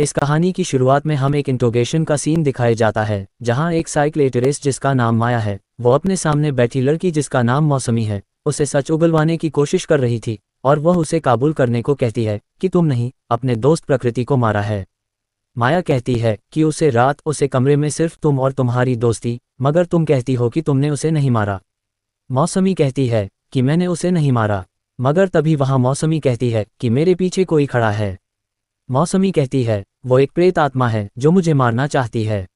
इस कहानी की शुरुआत में हम एक इंट्रोगेशन का सीन दिखाया जाता है, जहां एक साइकियाट्रिस्ट जिसका नाम माया है, वो अपने सामने बैठी लड़की जिसका नाम मौसमी है, उसे सच उगलवाने की कोशिश कर रही थी और वह उसे काबूल करने को कहती है कि तुम नहीं, अपने दोस्त प्रकृति को मारा है। माया कहती है कि उसे रात उसे कमरे में सिर्फ तुम और तुम्हारी दोस्ती, मगर तुम कहती हो कि तुमने उसे नहीं मारा। मौसमी कहती है कि मैंने उसे नहीं मारा, मगर तभी वहां मौसमी कहती है कि मेरे पीछे कोई खड़ा है। मौसमी कहती है वो एक प्रेत आत्मा है जो मुझे मारना चाहती है।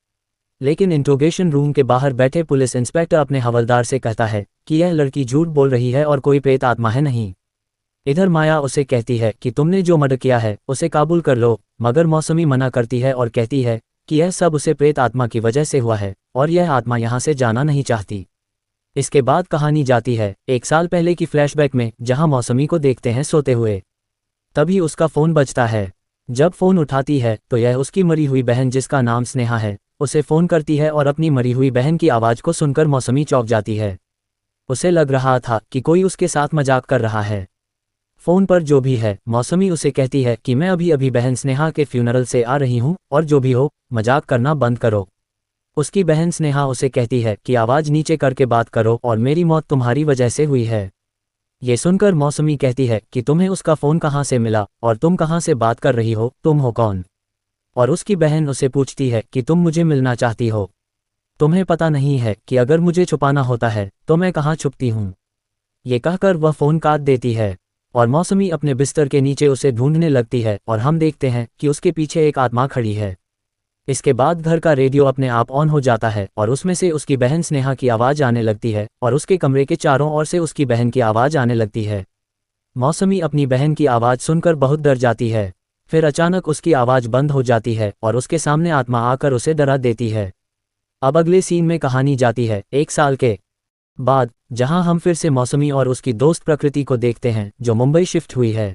लेकिन इंट्रोगेशन रूम के बाहर बैठे पुलिस इंस्पेक्टर अपने हवलदार से कहता है कि यह लड़की झूठ बोल रही है और कोई प्रेत आत्मा है नहीं। इधर माया उसे कहती है कि तुमने जो मर्डर किया है उसे काबूल कर लो, मगर मौसमी मना करती है और कहती है कि यह सब उसे प्रेत आत्मा की वजह से हुआ है और यह आत्मा यहाँ से जाना नहीं चाहती। इसके बाद कहानी जाती है 1 साल पहले की फ्लैशबैक में, जहाँ मौसमी को देखते हैं सोते हुए। तभी उसका फ़ोन बजता है। जब फ़ोन उठाती है तो यह उसकी मरी हुई बहन जिसका नाम स्नेहा है, उसे फ़ोन करती है और अपनी मरी हुई बहन की आवाज़ को सुनकर मौसमी चौंक जाती है। उसे लग रहा था कि कोई उसके साथ मजाक कर रहा है। फ़ोन पर जो भी है, मौसमी उसे कहती है कि मैं अभी अभी बहन स्नेहा के फ्यूनरल से आ रही हूँ और जो भी हो, मजाक करना बंद करो। उसकी बहन स्नेहा उसे कहती है कि आवाज़ नीचे करके बात करो और मेरी मौत तुम्हारी वजह से हुई है। ये सुनकर मौसमी कहती है कि तुम्हें उसका फ़ोन कहाँ से मिला और तुम कहाँ से बात कर रही हो, तुम हो कौन? और उसकी बहन उसे पूछती है कि तुम मुझे मिलना चाहती हो। तुम्हें पता नहीं है कि अगर मुझे छुपाना होता है तो मैं कहाँ छुपती हूँ। ये कहकर वह फ़ोन काट देती है और मौसमी अपने बिस्तर के नीचे उसे ढूंढने लगती है और हम देखते हैं कि उसके पीछे एक आत्मा खड़ी है। इसके बाद घर का रेडियो अपने आप ऑन हो जाता है और उसमें से उसकी बहन स्नेहा की आवाज़ आने लगती है और उसके कमरे के चारों ओर से उसकी बहन की आवाज़ आने लगती है। मौसमी अपनी बहन की आवाज़ सुनकर बहुत डर जाती है। फिर अचानक उसकी आवाज़ बंद हो जाती है और उसके सामने आत्मा आकर उसे डरा देती है। अब अगले सीन में कहानी जाती है 1 साल के बाद, जहां हम फिर से मौसमी और उसकी दोस्त प्रकृति को देखते हैं जो मुंबई शिफ्ट हुई है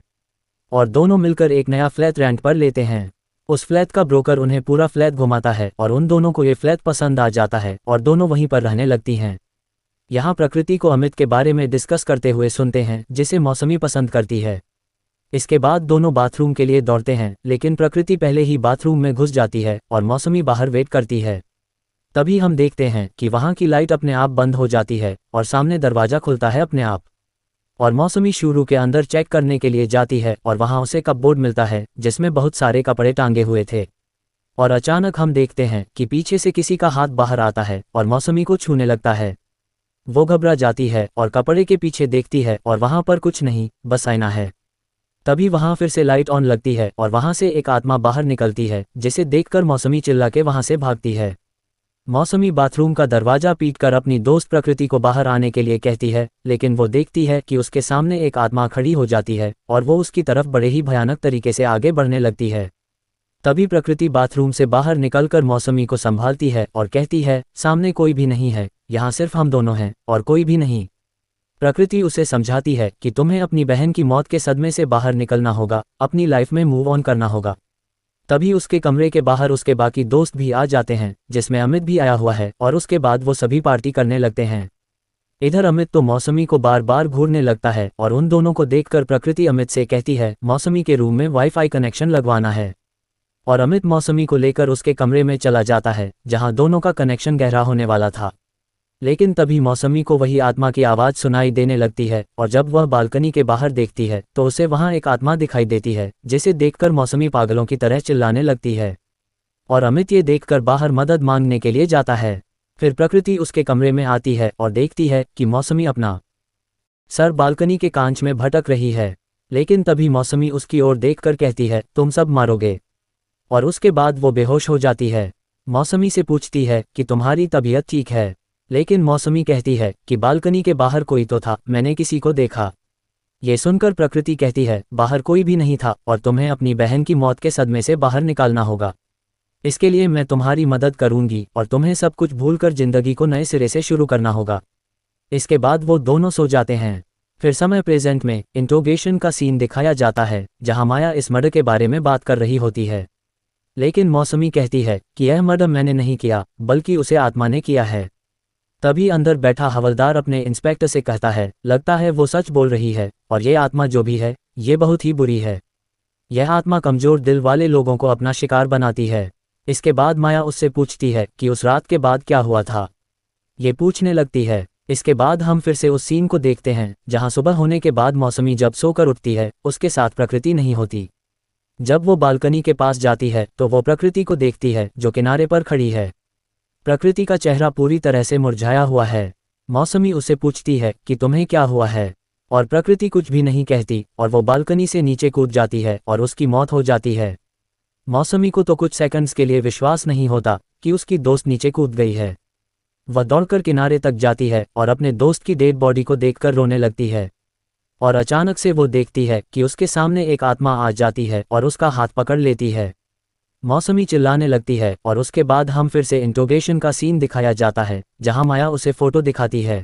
और दोनों मिलकर एक नया फ्लैट रेंट पर लेते हैं। उस फ्लैट का ब्रोकर उन्हें पूरा फ्लैट घुमाता है और उन दोनों को ये फ्लैट पसंद आ जाता है और दोनों वहीं पर रहने लगती हैं। यहाँ प्रकृति को अमित के बारे में डिस्कस करते हुए सुनते हैं जिसे मौसमी पसंद करती है। इसके बाद दोनों बाथरूम के लिए दौड़ते हैं, लेकिन प्रकृति पहले ही बाथरूम में घुस जाती है और मौसमी बाहर वेट करती है। तभी हम देखते हैं कि वहाँ की लाइट अपने आप बंद हो जाती है और सामने दरवाज़ा खुलता है अपने आप और मौसमी शुरू के अंदर चेक करने के लिए जाती है और वहाँ उसे कपबोर्ड मिलता है जिसमें बहुत सारे कपड़े टांगे हुए थे। और अचानक हम देखते हैं कि पीछे से किसी का हाथ बाहर आता है और मौसमी को छूने लगता है। वो घबरा जाती है और कपड़े के पीछे देखती है और वहाँ पर कुछ नहीं, बस आईना है। तभी वहाँ फिर से लाइट ऑन लगती है और वहाँ से एक आत्मा बाहर निकलती है जिसे देखकर मौसमी चिल्ला के वहाँ से भागती है। मौसमी बाथरूम का दरवाज़ा पीटकर अपनी दोस्त प्रकृति को बाहर आने के लिए कहती है, लेकिन वो देखती है कि उसके सामने एक आत्मा खड़ी हो जाती है और वो उसकी तरफ बड़े ही भयानक तरीके से आगे बढ़ने लगती है। तभी प्रकृति बाथरूम से बाहर निकलकर मौसमी को संभालती है और कहती है, सामने कोई भी नहीं है, यहाँ सिर्फ हम दोनों हैं और कोई भी नहीं। प्रकृति उसे समझाती है कि तुम्हें अपनी बहन की मौत के सदमे से बाहर निकलना होगा, अपनी लाइफ में मूव ऑन करना होगा। तभी उसके कमरे के बाहर उसके बाकी दोस्त भी आ जाते हैं, जिसमें अमित भी आया हुआ है और उसके बाद वो सभी पार्टी करने लगते हैं। इधर अमित तो मौसमी को बार बार घूरने लगता है और उन दोनों को देखकर प्रकृति अमित से कहती है मौसमी के रूम में वाईफाई कनेक्शन लगवाना है। और अमित मौसमी को लेकर उसके कमरे में चला जाता है जहां दोनों का कनेक्शन गहरा होने वाला था। लेकिन तभी मौसमी को वही आत्मा की आवाज़ सुनाई देने लगती है और जब वह बालकनी के बाहर देखती है तो उसे वहां एक आत्मा दिखाई देती है, जिसे देखकर मौसमी पागलों की तरह चिल्लाने लगती है और अमित ये देखकर बाहर मदद मांगने के लिए जाता है। फिर प्रकृति उसके कमरे में आती है और देखती है कि मौसमी अपना सर बालकनी के कांच में भटक रही है। लेकिन तभी मौसमी उसकी ओर देखकर कहती है, तुम सब मारोगे। और उसके बाद वो बेहोश हो जाती है। मौसमी से पूछती है कि तुम्हारी तबीयत ठीक है? लेकिन मौसमी कहती है कि बालकनी के बाहर कोई तो था, मैंने किसी को देखा। ये सुनकर प्रकृति कहती है, बाहर कोई भी नहीं था और तुम्हें अपनी बहन की मौत के सदमे से बाहर निकालना होगा। इसके लिए मैं तुम्हारी मदद करूंगी और तुम्हें सब कुछ भूलकर जिंदगी को नए सिरे से शुरू करना होगा। इसके बाद वो दोनों सो जाते हैं। फिर समय प्रेजेंट में इंट्रोगेशन का सीन दिखाया जाता है जहां माया इस मर्डर के बारे में बात कर रही होती है। लेकिन मौसमी कहती है कि यह मर्डर मैंने नहीं किया, बल्कि उसे आत्मा ने किया है। तभी अंदर बैठा हवलदार अपने इंस्पेक्टर से कहता है, लगता है वो सच बोल रही है और ये आत्मा जो भी है ये बहुत ही बुरी है। यह आत्मा कमजोर दिल वाले लोगों को अपना शिकार बनाती है। इसके बाद माया उससे पूछती है कि उस रात के बाद क्या हुआ था। ये पूछने लगती है। इसके बाद हम फिर से उस सीन को देखते हैं जहां सुबह होने के बाद मौसमी जब सोकर उठती है उसके साथ प्रकृति नहीं होती। जब वो बालकनी के पास जाती है तो वो प्रकृति को देखती है जो किनारे पर खड़ी है। प्रकृति का चेहरा पूरी तरह से मुरझाया हुआ है। मौसमी उसे पूछती है कि तुम्हें क्या हुआ है, और प्रकृति कुछ भी नहीं कहती और वो बालकनी से नीचे कूद जाती है और उसकी मौत हो जाती है। मौसमी को तो कुछ सेकंड्स के लिए विश्वास नहीं होता कि उसकी दोस्त नीचे कूद गई है। वह दौड़कर किनारे तक जाती है और अपने दोस्त की डेड बॉडी को देखकर रोने लगती है। और अचानक से वो देखती है कि उसके सामने एक आत्मा आ जाती है और उसका हाथ पकड़ लेती है। मौसमी चिल्लाने लगती है और उसके बाद हम फिर से इंट्रोगेशन का सीन दिखाया जाता है जहां माया उसे फोटो दिखाती है।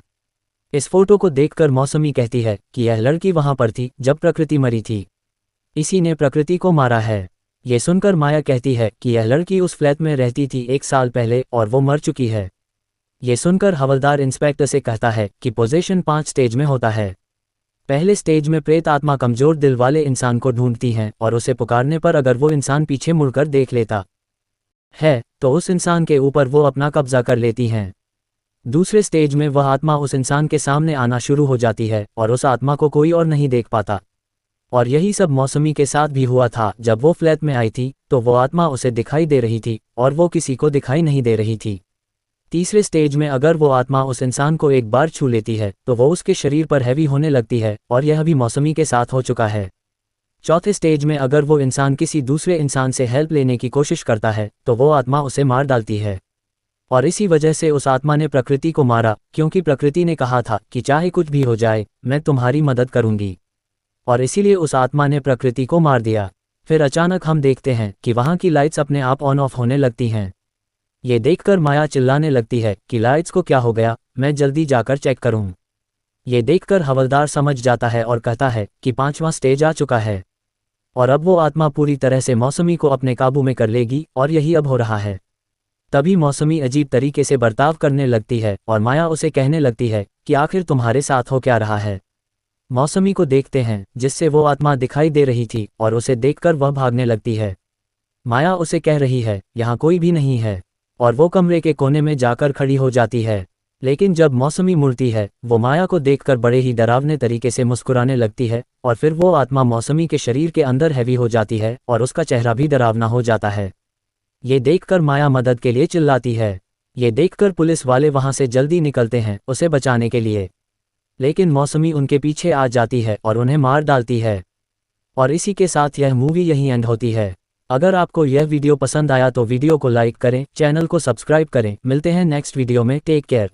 इस फोटो को देखकर मौसमी कहती है कि यह लड़की वहां पर थी जब प्रकृति मरी थी। इसी ने प्रकृति को मारा है। ये सुनकर माया कहती है कि यह लड़की उस फ्लैट में रहती थी 1 साल पहले और वो मर चुकी है। ये सुनकर हवलदार इंस्पेक्टर से कहता है कि पोजीशन 5 स्टेज में होता है। पहले स्टेज में प्रेत आत्मा कमजोर दिल वाले इंसान को ढूंढती हैं और उसे पुकारने पर अगर वो इंसान पीछे मुड़कर देख लेता है तो उस इंसान के ऊपर वो अपना कब्जा कर लेती हैं। दूसरे स्टेज में वह आत्मा उस इंसान के सामने आना शुरू हो जाती है और उस आत्मा को कोई और नहीं देख पाता। और यही सब मौसमी के साथ भी हुआ था। जब वो फ्लैट में आई थी तो वो आत्मा उसे दिखाई दे रही थी और वो किसी को दिखाई नहीं दे रही थी। तीसरे स्टेज में अगर वो आत्मा उस इंसान को एक बार छू लेती है तो वो उसके शरीर पर हैवी होने लगती है और यह भी मौसमी के साथ हो चुका है। चौथे स्टेज में अगर वो इंसान किसी दूसरे इंसान से हेल्प लेने की कोशिश करता है तो वो आत्मा उसे मार डालती है। और इसी वजह से उस आत्मा ने प्रकृति को मारा, क्योंकि प्रकृति ने कहा था कि चाहे कुछ भी हो जाए मैं तुम्हारी मदद करूंगी, और इसीलिए उस आत्मा ने प्रकृति को मार दिया। फिर अचानक हम देखते हैं कि वहां की लाइट्स अपने आप ऑन ऑफ होने लगती हैं। ये देखकर माया चिल्लाने लगती है कि लाइट्स को क्या हो गया, मैं जल्दी जाकर चेक करूं। ये देखकर हवलदार समझ जाता है और कहता है कि 5वां स्टेज आ चुका है और अब वो आत्मा पूरी तरह से मौसमी को अपने काबू में कर लेगी, और यही अब हो रहा है। तभी मौसमी अजीब तरीके से बर्ताव करने लगती है और माया उसे कहने लगती है कि आखिर तुम्हारे साथ हो क्या रहा है। मौसमी को देखते हैं जिससे वो आत्मा दिखाई दे रही थी और उसे देखकर वह भागने लगती है। माया उसे कह रही है यहाँ कोई भी नहीं है, और वो कमरे के कोने में जाकर खड़ी हो जाती है। लेकिन जब मौसमी मुड़ती है वो माया को देखकर बड़े ही डरावने तरीके से मुस्कुराने लगती है, और फिर वो आत्मा मौसमी के शरीर के अंदर हैवी हो जाती है और उसका चेहरा भी डरावना हो जाता है। ये देखकर माया मदद के लिए चिल्लाती है। ये देखकर पुलिस वाले वहां से जल्दी निकलते हैं उसे बचाने के लिए, लेकिन मौसमी उनके पीछे आ जाती है और उन्हें मार डालती है। और इसी के साथ यह मूवी यहीं एंड होती है। अगर आपको यह वीडियो पसंद आया तो वीडियो को लाइक करें, चैनल को सब्सक्राइब करें। मिलते हैं नेक्स्ट वीडियो में। Take care.